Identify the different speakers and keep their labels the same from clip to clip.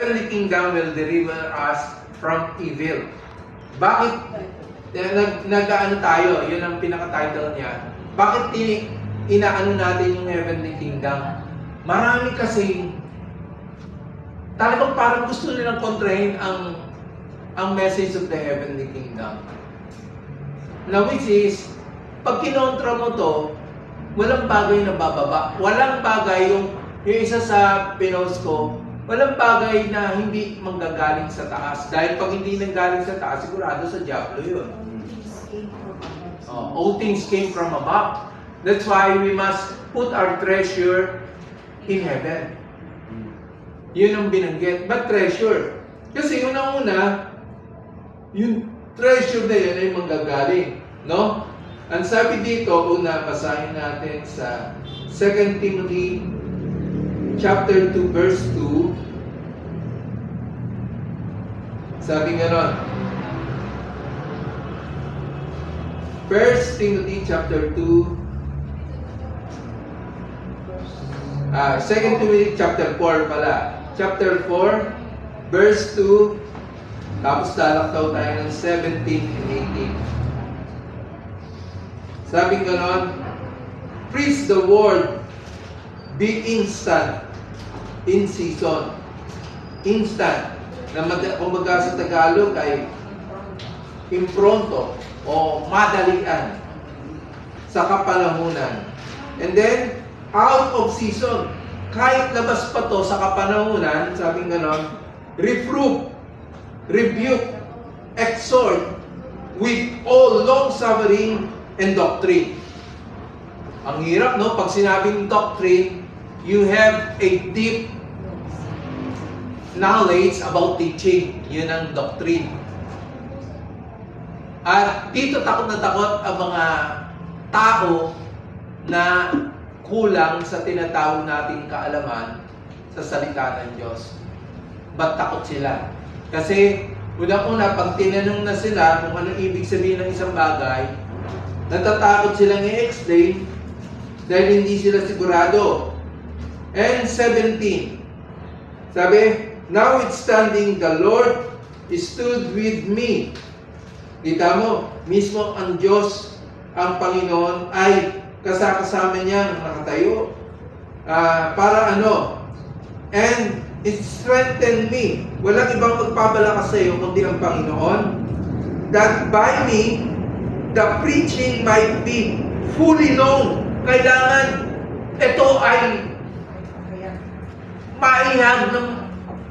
Speaker 1: heavenly kingdom will deliver us from evil. Bakit nag-ano tayo? Yun ang pinaka-title niya. Bakit inaano natin yung heavenly kingdom? Marami kasi talagang parang gusto nilang kontrahin ang message of the heavenly kingdom. Now which is, pag kinontra mo to, walang bagay na bababa. Walang bagay yung isa sa pinost ko, walang bagay na hindi manggagaling sa taas. Dahil pag hindi nanggaling sa taas, sigurado sa diablo yun. All things came from above. That's why we must put our treasure in heaven. Yun ang binanggit. But treasure. Kasi unang-una, yung treasure na yun ay manggagaling. No? Ang sabi dito, una, basahin natin sa 2 Timothy chapter 2, verse 2. Sabi nga ron, 1 Timothy chapter 2, 2 Timothy chapter 4 pala. Chapter 4, verse 2, tapos lalaktaw tayo ng 17 and 18. Sabi ganon, preach the word, be instant, in season. Instant. Na kumbaga sa Tagalog ay impronto o madalian sa kapanahunan. And then, out of season. Kahit labas pa to sa kapanahunan, sabi ganon, reprove, rebuke, exhort, with all long-suffering and doctrine. Ang hirap, no? Pag sinabing doctrine, you have a deep knowledge about teaching. Yun ang doctrine. At dito takot na takot ang mga tao na kulang sa tinatawag nating kaalaman sa salita ng Diyos. Ba't takot sila? Kasi unang-una, pag tinanong na sila kung ano ibig sabihin ng isang bagay, natatakot silang i-explain dahil hindi sila sigurado. And 17, sabi, notwithstanding the Lord stood with me. Kita mo, mismo ang Diyos, ang Panginoon, ay kasama niya nakatayo. Para ano? And it strengthened me. Walang ibang magpapalakas sa iyo kundi ang Panginoon. That by me, the preaching might be fully known. Kailangan ito ay maihag ng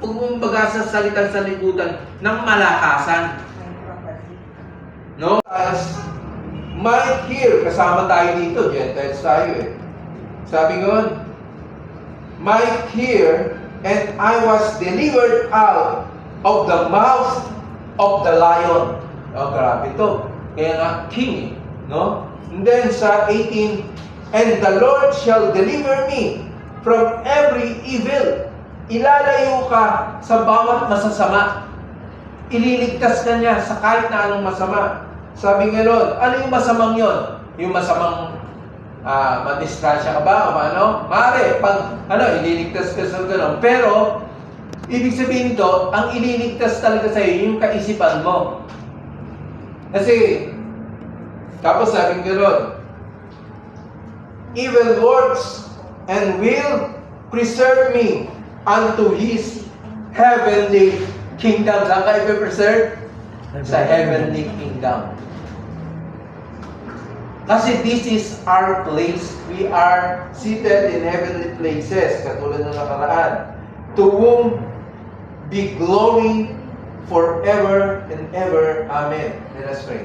Speaker 1: pagmumbaga sa salitang sanlibutan ng malakasan. No? As might hear, kasama tayo dito, Gentiles tayo eh. Sabi nga, might hear, and I was delivered out of the mouth of the lion. Oh, grabe ito. Kaya nga, king, no? And then sa 18, and the Lord shall deliver me from every evil. Ilalayo ka sa bawat masasama. Ililigtas ka niya sa kahit na anong masama. Sabi nga nun, ano yung masamang yon? Yung masamang madistrasya ka ba? O ano? Mare, pag ililigtas ka sa gano'n. Pero, ibig sabihin to, ang ililigtas talaga sa iyo, yung kaisipan mo. Kasi, tapos sabi nga nun, evil works and will preserve me unto His heavenly kingdom. Saan ka i-preserve? Sa heavenly kingdom. Kasi this is our place. We are seated in heavenly places, katulad ng nakaraan. To whom be glory forever and ever. Amen. Let us pray.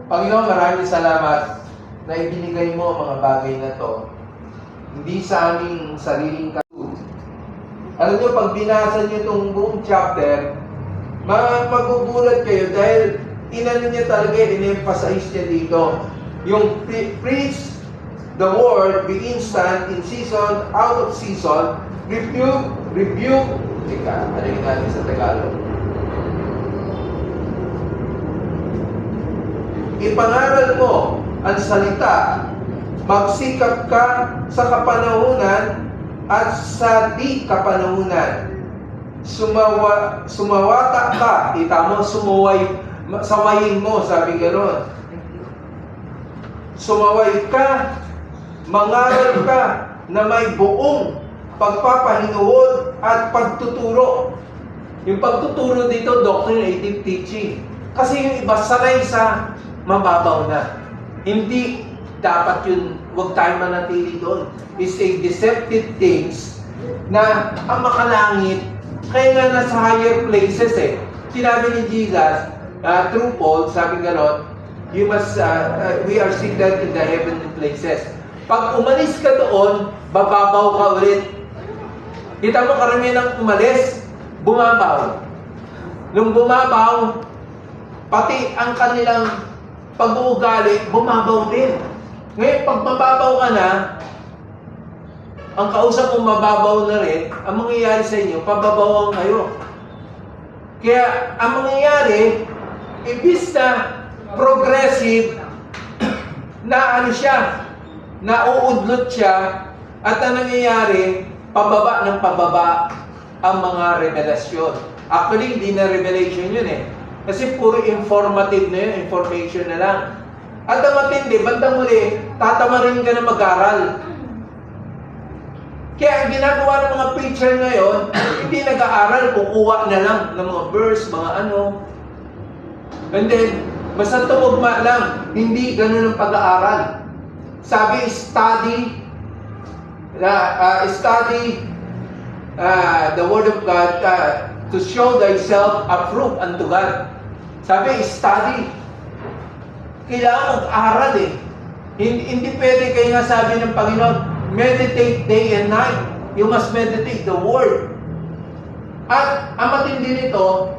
Speaker 1: Panginoon, maraming salamat na ibinigay mo ang mga bagay na to. Hindi sa aming sariling katulad. Alam nyo, pag binasa nyo itong buong chapter, magugulat kayo dahil inano niya talaga, in-emphasize niya dito. Yung preach the word, be instant, in season, out of season, rebuke, ano yung natin sa Tagalog? Ipangaral mo ang salita, magsikap ka sa kapanahunan at sa di kapanahunan. sumawata ka. Kita mo, sawayin mo, sabi gano'n. Sumaway ka, mangaral ka na may buong pagpapahinuod at pagtuturo. Yung pagtuturo dito, doctrinative teaching. Kasi yung iba sanay sa mababaw na. Hindi dapat yun, huwag tayo manatili doon. It's a deceptive things na ang makalangit, kaya nga nasa higher places eh. Sinabi ni Jesus, through Paul, sabi gano'n, you must, we are seated in the heavenly places. Pag umalis ka doon, bababaw ka ulit. Kita mo karamihan ng umalis, bumabaw. Nung bumabaw, pati ang kanilang pag-uugali, bumabaw din. Ngayon, pag mababaw ka na, ang kausap mo mababaw na rin, ang mangyayari sa inyo, pababawan kayo. Kaya, ang mangyayari, ibis na progressive, na ano siya, nauudlot siya, at ang nangyayari, pababa ng pababa ang mga revelasyon. Actually, hindi na revelation yun eh. Kasi puro informative na yun, information na lang. At ang matindi, bandang muli, tatamarin ka na mag-aral. Kaya ang ginagawa ng mga preacher ngayon, hindi nag-aaral, kukuha na lang ng mga verse, mga ano. And then, basta tumugma lang, hindi ganun ang pag-aaral. Sabi, study the Word of God to show thyself approved unto God. Sabi, study. Kailangan mag-aral eh. Hindi pwede kayo nga sabi ng Panginoon, meditate day and night. You must meditate the Word. At ang matindi nito,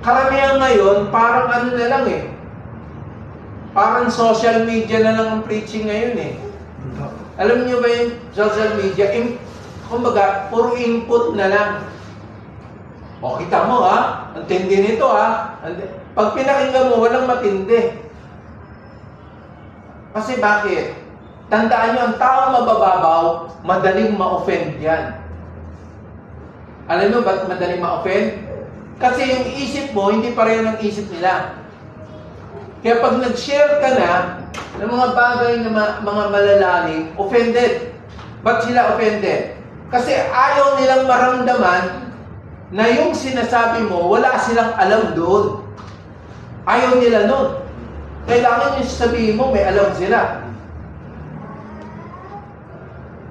Speaker 1: karamihan ngayon, parang ano na lang eh. Parang social media na lang ang preaching ngayon eh. Alam niyo ba yung social media? Kumbaga, puro input na lang. O, kita mo ha, ang tindi nito ha. Pag pinakinggan mo, walang matindi. Kasi bakit? Tandaan nyo, ang tao mabababaw, madaling ma-offend yan. Alam nyo ba't madaling ma-offend? Kasi yung isip mo, hindi pareho ng isip nila. Kaya pag nag-share ka na ng mga bagay na mga malalalim, offended. Ba't sila offended? Kasi ayaw nilang maramdaman na yung sinasabi mo, wala silang alam doon. Ayaw nila nun. Kailangan yung sabihin mo, may alam sila.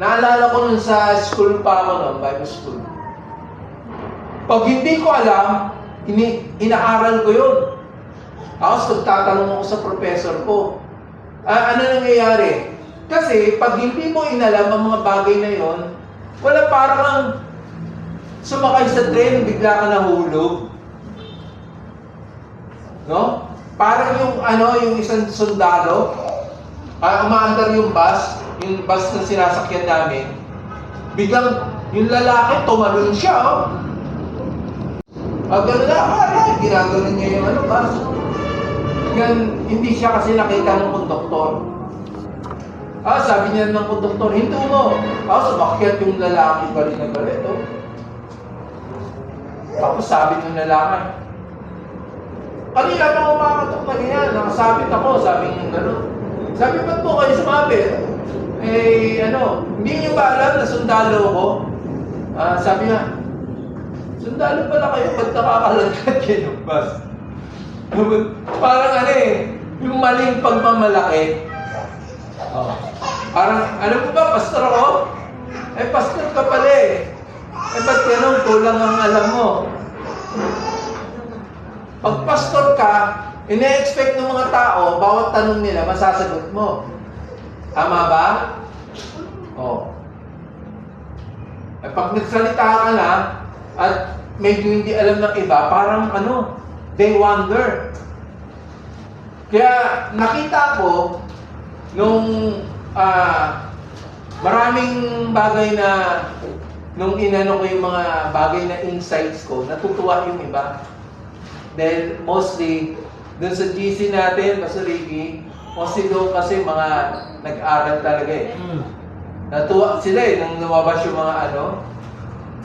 Speaker 1: Naalala ko nun sa school pa ako nun, Bible school. Pag hindi ko alam, inaaral ko yun. Tapos nagtatanong ako sa professor ko, ano nangyayari? Kasi pag hindi mo inalam ang mga bagay na yon, wala, parang ang sumakay sa train, bigla ka nahulog. No? Parang yung isang sundalo, umaandar yung bus na sinasakyan namin, biglang yung lalaki, tumalon siya, oh. Ganun na, ginagano niya yung bus. Hindi siya kasi nakita ng konduktor. Sabi niya ng konduktor, hinto mo. Sumakyat yung lalaki galit na galit, oh. Tapos sabi ng lalaki, kanina pa kumakatok na ganyan, nakasabit ako, sabi niya gano'n. Sabi, ba't po kayo sumabit? Hindi niyo ba alam na sundalo ko? Sabi niya, sundalo pala kayo, ba't nakakalagkat kayo ng bus? Parang yung maling pagmamalaki. Parang, alam mo ba, pastor ako? Pastor ka pala eh. Ba't ganun, kulang ang alam mo? Pag pastor ka, ine-expect ng mga tao, bawat tanong nila, masasagot mo. Tama ba? Pag nagsalita ka na, at medyo hindi alam ng iba, parang they wonder. Kaya nakita ko, nung maraming bagay na, nung inano ko yung mga bagay na insights ko, natutuwa yung iba. Dahil mostly, dun sa GC natin, Pastor Ricky, mostly doon kasi mga nag-aral talaga eh. Natuwa sila eh, nung lumabas yung mga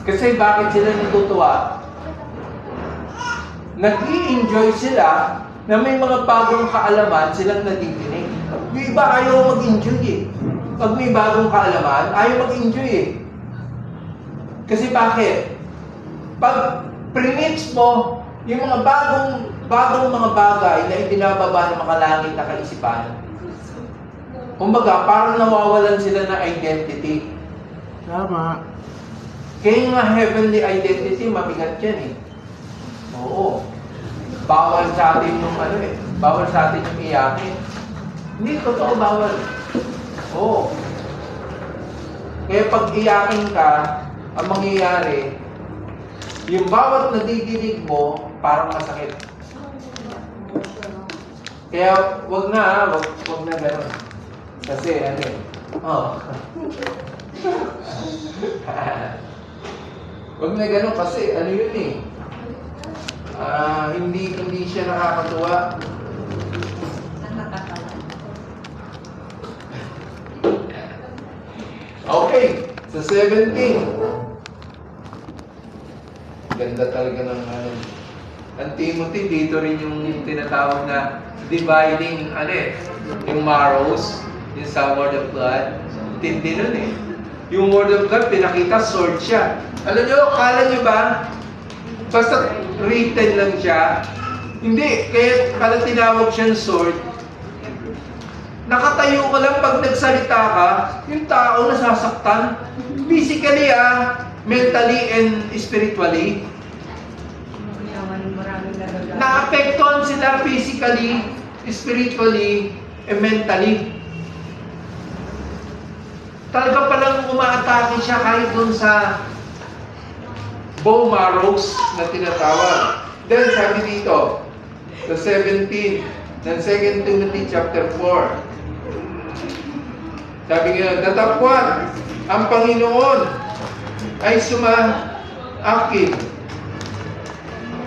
Speaker 1: Kasi bakit sila natutuwa? Nag-i-enjoy sila na may mga bagong kaalaman silang natitinig. Yung iba ayaw mag-enjoy eh. Pag may bagong kaalaman, ayaw mag-enjoy eh. Kasi bakit? Pag pre-mix mo yung mga bagong mga bagay na ibinababa ng makalangit na kaisipan, kumbaga, parang nawawalan sila ng identity.
Speaker 2: Tama.
Speaker 1: Kaya nga heavenly identity, mabigat yan eh. Oo. Bawal sa atin yung bawal sa atin yung iyakin. Hindi, totoo bawal. Oo. Kaya pag iyakin ka, ang mangyayari, yung bawat nadidinig mo, parang masakit. Kaya wag na gano'n. Kasi wag na gano'n kasi yun eh. Hindi siya nakakatuwa. Okay, sa 17. Ganda talaga ng ang Timothy, dito rin yung tinatawag na dividing, yung marrows, yung sa Word of God. Tindi nun eh. Yung Word of God, pinakita, sword siya. Alam nyo, akala nyo ba, basta written lang siya? Hindi, kaya kala tinawag siyang sword. Nakatayo ka lang pag nagsalita ka, yung tao nasasaktan. Physically mentally and spiritually. Naapektuhan sila physically, spiritually, and mentally. Talaga palang umaatake siya kahit dun sa bone marrows na tinatawag. Then sabi dito, sa 17 ng 2 Timothy chapter 4. Sabi nga, datapwat ang Panginoon ay suma-akin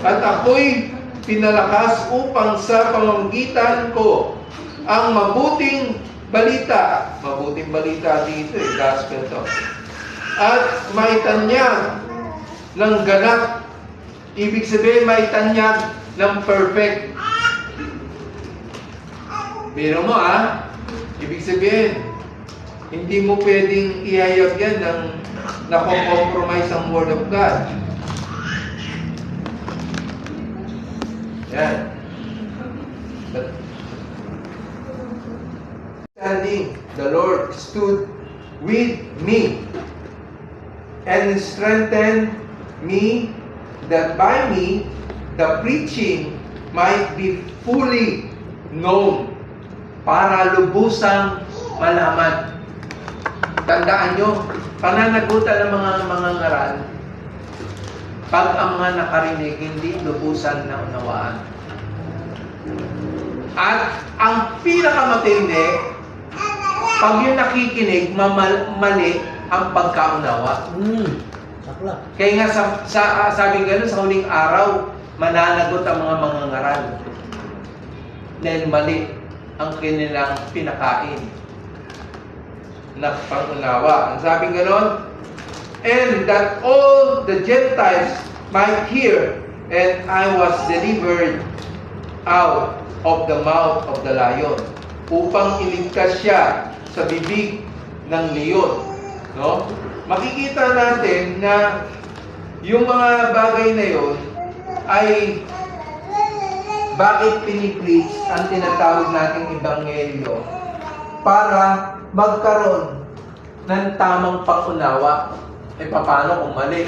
Speaker 1: at ako'y pinalakas upang sa pamamagitan ko ang mabuting balita. Mabuting balita dito gospel to. At maitanyag ng ganap. Ibig sabihin, maitanyag ng perfect. Biro mo ibig sabihin, hindi mo pwedeng ihayag yan ng nako-compromise ang Word of God. Yan. Standing, the Lord stood with me and strengthened me, that by me the preaching might be fully known, para lubusang malaman. Tandaan nyo, pananagutan ng mga ngaral, pag ang mga nakarinig, hindi lubusan na unawaan. At ang pinakamatindi, pag yung nakikinig, mali ang pagkaunawa.
Speaker 2: Sakla.
Speaker 1: Kaya nga sabi gano'n, sa huling araw, mananagot ang mga ngaral. Dahil mali ang kanilang pinakain na pangunawa. Ang sabi gano'n, and that all the Gentiles might hear, and I was delivered out of the mouth of the lion, upang iligtas siya sa bibig ng leon. No? Makikita natin na yung mga bagay na yon ay bakit pinipreach ang tinatawag nating ebanghelyo para magkaroon ng tamang pangunawa. Paano kung mali?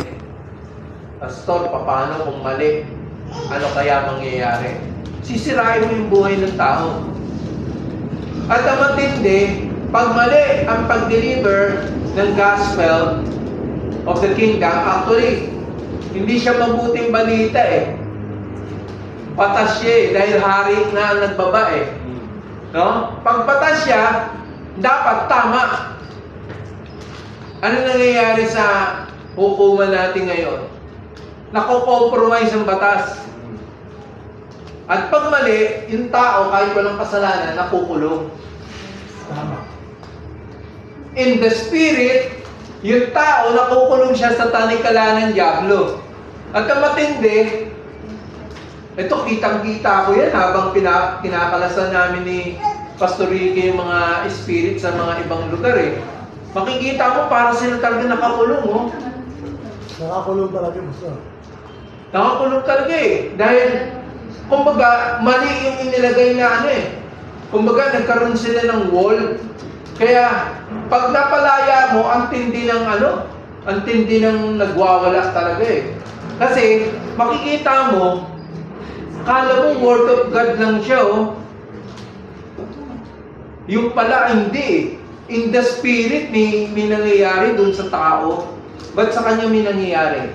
Speaker 1: Pastor, paano kung mali? Ano kaya mangyayari? Sisirain mo yung buhay ng tao. At ang matindi, pag mali ang pag-deliver ng gospel of the kingdom, actually, hindi siya mabuting balita Batas siya dahil hari na ang nagbaba No? Pag batas siya, dapat tama. Ano nangyayari sa hukuman natin ngayon? Nako-compromise ang batas. At pag mali, yung tao, kahit walang kasalanan, nakukulong.
Speaker 2: Tama.
Speaker 1: In the spirit, Yung tao, nakukulong siya sa tanikala ng dyablo. At ang matindi, ito kitang-kita ko yan habang kinakalasan namin ni Pastor Ricky yung mga spirit sa mga ibang lugar eh. Makikita mo para sila talaga nakakulong, oh.
Speaker 2: Nakakulong talaga, Pastor.
Speaker 1: Nakakulong talaga eh. Dahil, kumbaga, mali yung inilagay na ano eh. Kumbaga, nagkaroon sila ng wall. Kaya, pag napalaya mo, ang tindi ng ano, ang tindi ng nagwawala talaga eh. Kasi, makikita mo, akala mo word of God lang siya, oh. Yung pala, hindi eh. In the spirit, may nangyayari dun sa tao. Ba't sa kanya may nangyayari?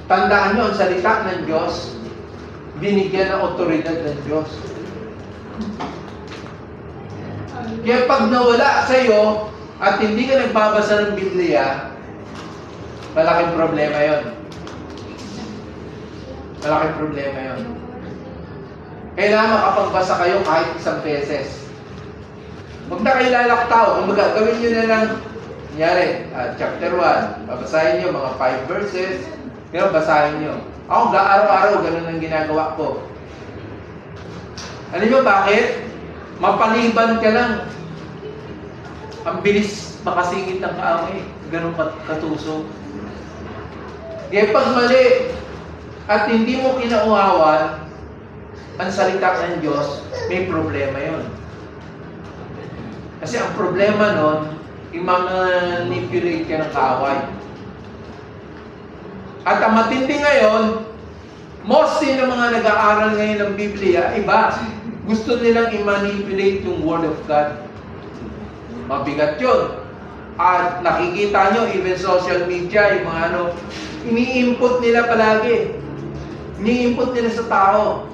Speaker 1: Tandaan nyo, ang salita ng Diyos, binigyan ng otoridad ng Diyos. Kaya pag nawala sa'yo at hindi ka nagbabasa ng Biblia, malaking problema yon. Malaking problema yon. Kailangan makapagbasa kayo kahit isang beses. Huwag na kayo lalaktaw. Kumbaga, gawin nyo na lang, kunyari, chapter 1, babasahin nyo mga 5 verses, kaya basahin nyo. Ako, araw-araw, ganun ang ginagawa ko. Alam nyo bakit? Mapaliban ka lang. Ang bilis makasingit ng kaaway. Ganun katuso. Kaya pag mali at hindi mo kinauhawan ang salita ng Diyos, may problema yon. Kasi ang problema nun, i-manipulate ka ng kaaway. At ang matindi ngayon, mostly ng mga nag-aaral ngayon ng Biblia, iba. Gusto nilang i-manipulate yung Word of God. Mabigat yun. At nakikita nyo, even social media, yung mga ano, ini-input nila palagi. Ini-input nila sa tao.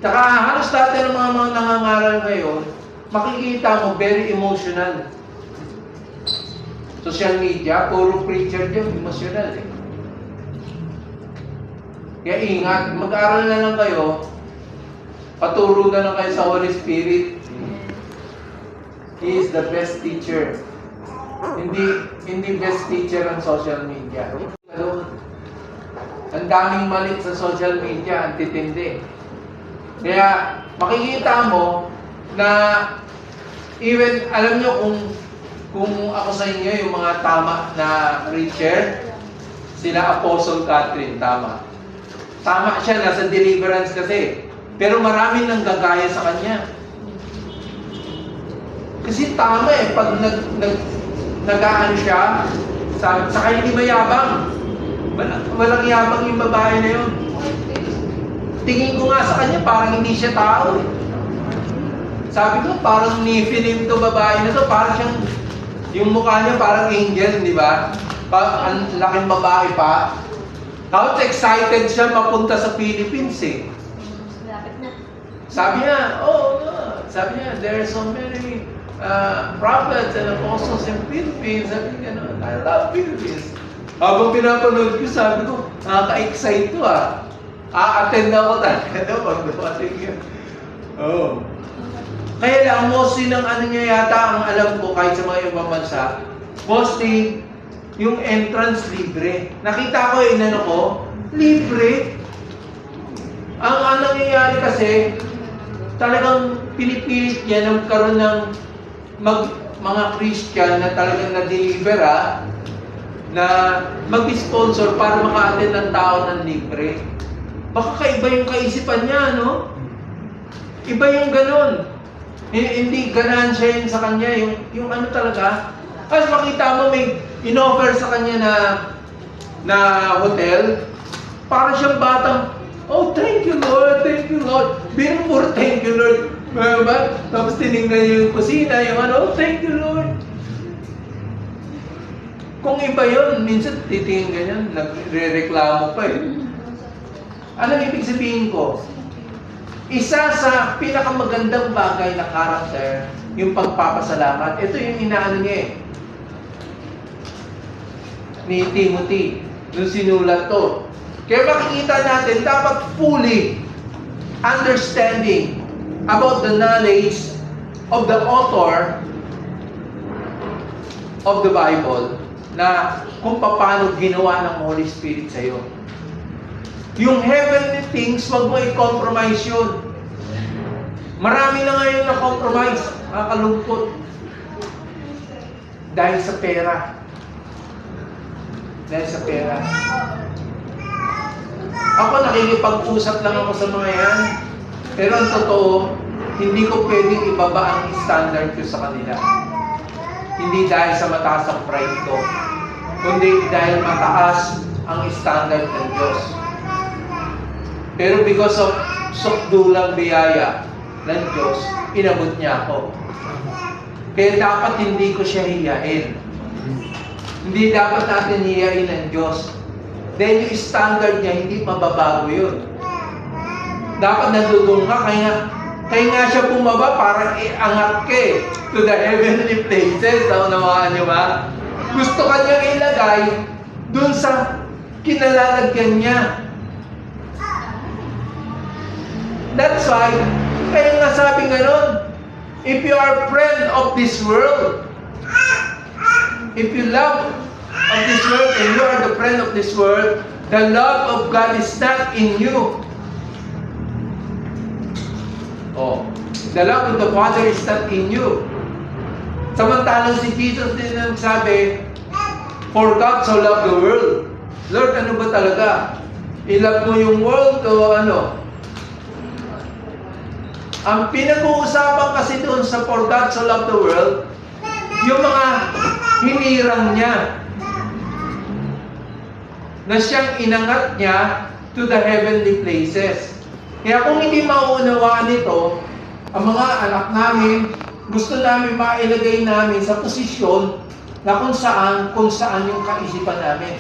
Speaker 1: Tsaka halos dati ng mga nangangaral ngayon, makikita mo, very emotional. Social media, puro preacher dyan, emotional eh. Kaya ingat, mag-aaral na lang kayo, paturo na lang kayo sa Holy Spirit. He is the best teacher. Hindi best teacher ang social media. Ang daming mali sa social media, ang titindi. Kaya makikita mo na even, alam nyo kung ako sa inyo, yung mga tama na preacher, sila Apostle Catherine, tama. Tama siya, nasa deliverance kasi. Pero marami nang gagaya sa kanya. Kasi tama eh, pag nag-aan siya, saka hindi mayabang. Walang yabang yung babae na yun. Tingin ko nga sa kanya, parang hindi siya tao eh. Sabi ko, parang nifilim to babae na to, parang siyang, yung mukha niya parang angel, di ba? Ang laking babae pa. Tapos excited siya mapunta sa Philippines eh. Sabi niya, sabi niya, there are so many prophets and apostles in Philippines. Sabi niya, I love Philippines. Habang pinapanood ko, sabi ko, nakaka-excite to ah. A-attend ako talaga pag dumating yun. Oh. Kaya lang, mostly ng ano niya yata, ang alam ko kahit sa mga ibang bansa, mostly, yung entrance libre. Nakita ko yung inano ko, libre. Ang nangyayari kasi, talagang pinipilit niya na magkaroon ng mga Christian na talagang na-deliver na mag-sponsor para maka-attend ng tao ng libre. Baka kaiba yung kaisipan niya, no? Iba yung ganun. Hindi ganansya yun sa kanya, yung ano talaga. Kasi makita mo may in-offer sa kanya na hotel, para siyang batang, oh, thank you Lord. Being more thank you Lord. Tapos tinignan niya yung kusina, yung ano, oh, thank you Lord. Kung iba yun, minsan titingin ganyan, nagre-reklamo pa eh. Anong ibig sabihin ko? Isa sa pinakamagandang bagay na karakter, yung pagpapasalamat. Ito yung inaano niya eh. Ni Timothy, nung sinulat to. Kaya makikita natin, dapat fully understanding about the knowledge of the author of the Bible. na kung paano ginawa ng Holy Spirit sa'yo. Yung heavenly things, wag mo i-compromise yun. Marami na ngayon na compromise, nakakalungkot. Dahil sa pera. Dahil sa pera. Ako nakikipag-usap lang ako sa mga yan. Pero ang totoo, hindi ko pwedeng ibaba ang standard ko sa kanila. Hindi dahil sa mataas ang pride ko, kundi dahil mataas ang standard ng Diyos. Pero because of sukdulang biyaya ng Diyos, inabot niya ako. Kaya dapat hindi ko siya hiyain. Hindi dapat natin hiyain ng Diyos. Dahil yung standard niya, hindi mababago yun. Dapat nandudong ka, kaya nga siya bumaba para iangat ka to the heavenly places. Naunawaan niyo ba? Gusto ka niyang ilagay dun sa kinalalagyan niya. That's why, kaya nga sabi ganon, if you are a friend of this world, if you love of this world and you are the friend of this world, the love of God is not in you. Oh, the love of the Father is not in you. Samantalang si Jesus din nagsabi, for God so loved the world. Lord, ano ba talaga? I-love mo yung world o ano? Ang pinag-uusapan kasi doon sa for God so loved the world, yung mga hinirang niya na siyang inangat niya to the heavenly places. Kaya kung hindi mauunawaan ito, ang mga anak namin, gusto namin mailagay namin sa posisyon na kung saan yung kaisipan namin.